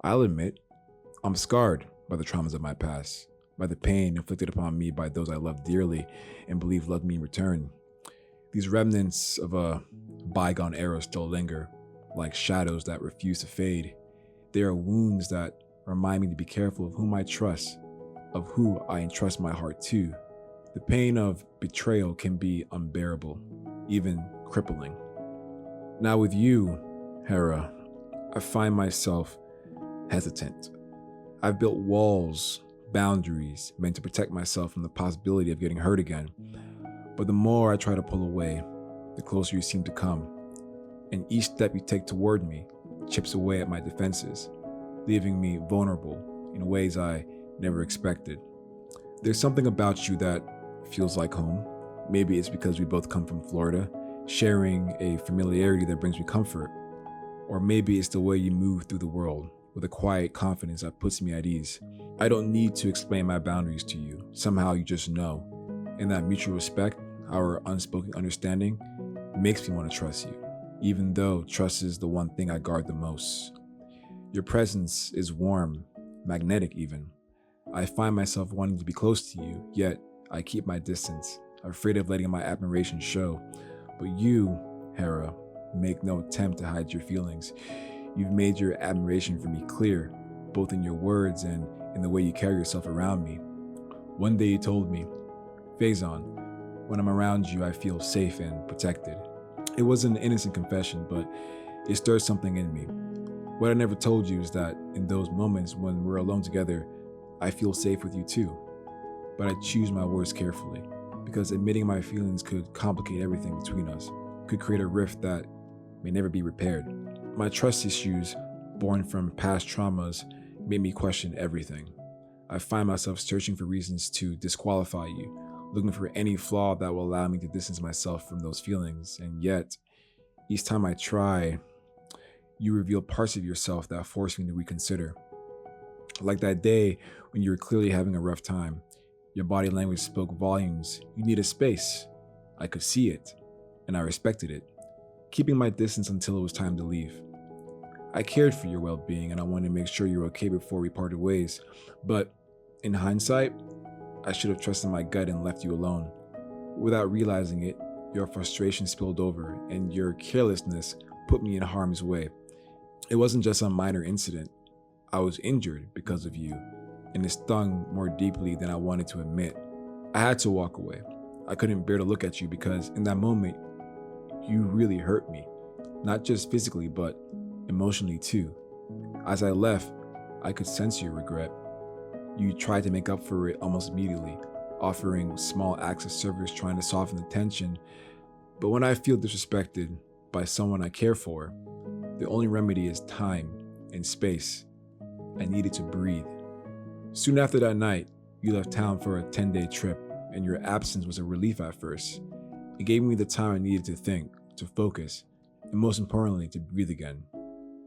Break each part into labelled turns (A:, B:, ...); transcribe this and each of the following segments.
A: I'll admit, I'm scarred by the traumas of my past, by the pain inflicted upon me by those I love dearly and believe loved me in return. These remnants of a bygone era still linger, like shadows that refuse to fade. They are wounds that remind me to be careful of whom I trust, of who I entrust my heart to. The pain of betrayal can be unbearable, even crippling. Now, with you, Hera, I find myself hesitant. I've built walls, boundaries meant to protect myself from the possibility of getting hurt again. But the more I try to pull away, the closer you seem to come. And each step you take toward me chips away at my defenses, leaving me vulnerable in ways I never expected. There's something about you that feels like home. Maybe it's because we both come from Florida, sharing a familiarity that brings me comfort. Or maybe it's the way you move through the world with a quiet confidence that puts me at ease. I don't need to explain my boundaries to you. Somehow you just know. And that mutual respect, our unspoken understanding, makes me want to trust you, even though trust is the one thing I guard the most. Your presence is warm, magnetic even. I find myself wanting to be close to you, yet I keep my distance, afraid of letting my admiration show. But you, Hera, make no attempt to hide your feelings. You've made your admiration for me clear, both in your words and in the way you carry yourself around me. One day you told me, Phazon, when I'm around you, I feel safe and protected. It was an innocent confession, but it stirred something in me. What I never told you is that in those moments when we're alone together, I feel safe with you too. But I choose my words carefully, because admitting my feelings could complicate everything between us, could create a rift that may never be repaired. My trust issues, born from past traumas, made me question everything. I find myself searching for reasons to disqualify you, looking for any flaw that will allow me to distance myself from those feelings. And yet, each time I try, you reveal parts of yourself that force me to reconsider. Like that day when you were clearly having a rough time. Your body language spoke volumes. You needed space. I could see it, and I respected it, keeping my distance until it was time to leave. I cared for your well-being, and I wanted to make sure you were okay before we parted ways. But in hindsight, I should have trusted my gut and left you alone. Without realizing it, your frustration spilled over, and your carelessness put me in harm's way. It wasn't just a minor incident. I was injured because of you, and it stung more deeply than I wanted to admit. I had to walk away. I couldn't bear to look at you because in that moment, you really hurt me. Not just physically, but emotionally too. As I left, I could sense your regret. You tried to make up for it almost immediately, offering small acts of service trying to soften the tension. But when I feel disrespected by someone I care for, the only remedy is time and space. I needed to breathe. Soon after that night, you left town for a 10-day trip, and your absence was a relief at first. It gave me the time I needed to think, to focus, and most importantly, to breathe again.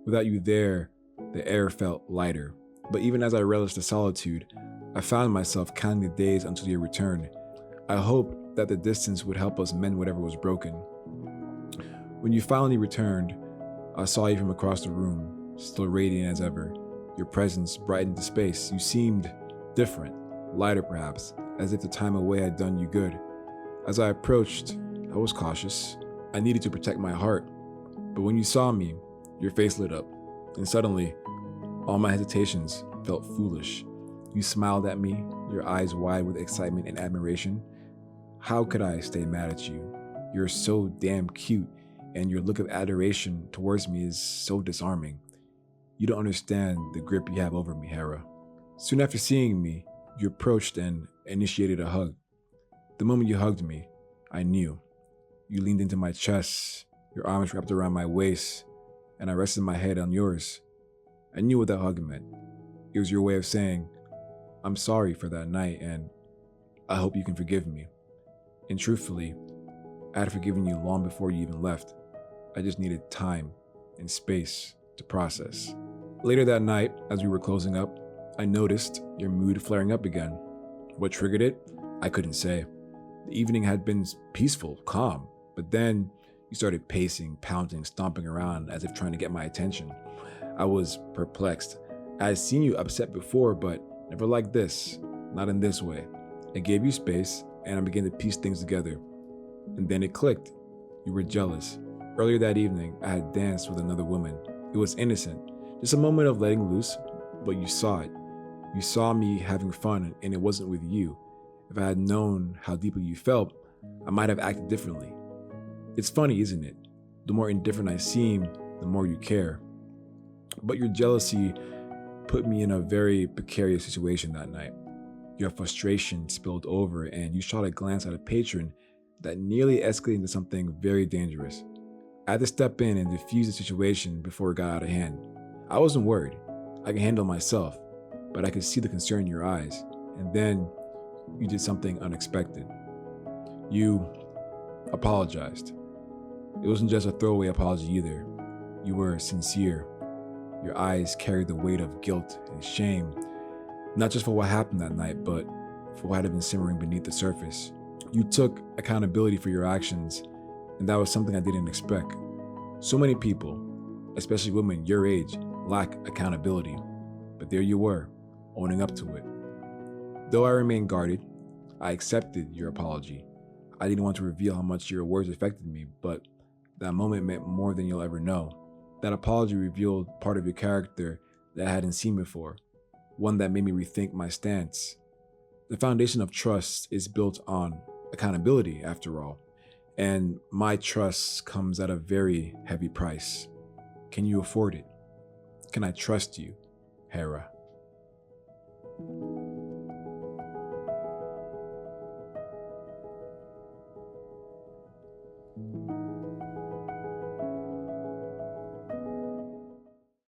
A: Without you there, the air felt lighter. But even as I relished the solitude, I found myself counting the days until your return. I hoped that the distance would help us mend whatever was broken. When you finally returned, I saw you from across the room, still radiant as ever. Your presence brightened the space. You seemed different, lighter perhaps, as if the time away had done you good. As I approached, I was cautious. I needed to protect my heart. But when you saw me, your face lit up, and suddenly, all my hesitations felt foolish. You smiled at me, your eyes wide with excitement and admiration. How could I stay mad at you? You're so damn cute, and your look of adoration towards me is so disarming. You don't understand the grip you have over me, Hera. Soon after seeing me, you approached and initiated a hug. The moment you hugged me, I knew. You leaned into my chest, your arms wrapped around my waist, and I rested my head on yours. I knew what that hug meant. It was your way of saying, I'm sorry for that night, and I hope you can forgive me. And truthfully, I had forgiven you long before you even left. I just needed time and space to process. Later that night, as we were closing up, I noticed your mood flaring up again. What triggered it? I couldn't say. The evening had been peaceful, calm, but then you started pacing, pounding, stomping around as if trying to get my attention. I was perplexed. I had seen you upset before, but never like this, not in this way. I gave you space, and I began to piece things together. And then it clicked. You were jealous. Earlier that evening, I had danced with another woman. It was innocent, just a moment of letting loose, but you saw it. You saw me having fun, and it wasn't with you. If I had known how deeply you felt, I might have acted differently. It's funny, isn't it? The more indifferent I seem, the more you care. But your jealousy put me in a very precarious situation that night. Your frustration spilled over, and you shot a glance at a patron that nearly escalated into something very dangerous. I had to step in and defuse the situation before it got out of hand. I wasn't worried. I could handle myself, but I could see the concern in your eyes. And then you did something unexpected. You apologized. It wasn't just a throwaway apology either. You were sincere. Your eyes carried the weight of guilt and shame, not just for what happened that night, but for what had been simmering beneath the surface. You took accountability for your actions, and that was something I didn't expect. So many people, especially women your age, lack accountability, but there you were, owning up to it. Though I remained guarded, I accepted your apology. I didn't want to reveal how much your words affected me, but that moment meant more than you'll ever know. That apology revealed part of your character that I hadn't seen before, one that made me rethink my stance. The foundation of trust is built on accountability, after all, and my trust comes at a very heavy price. Can you afford it? Can I trust you, Hera?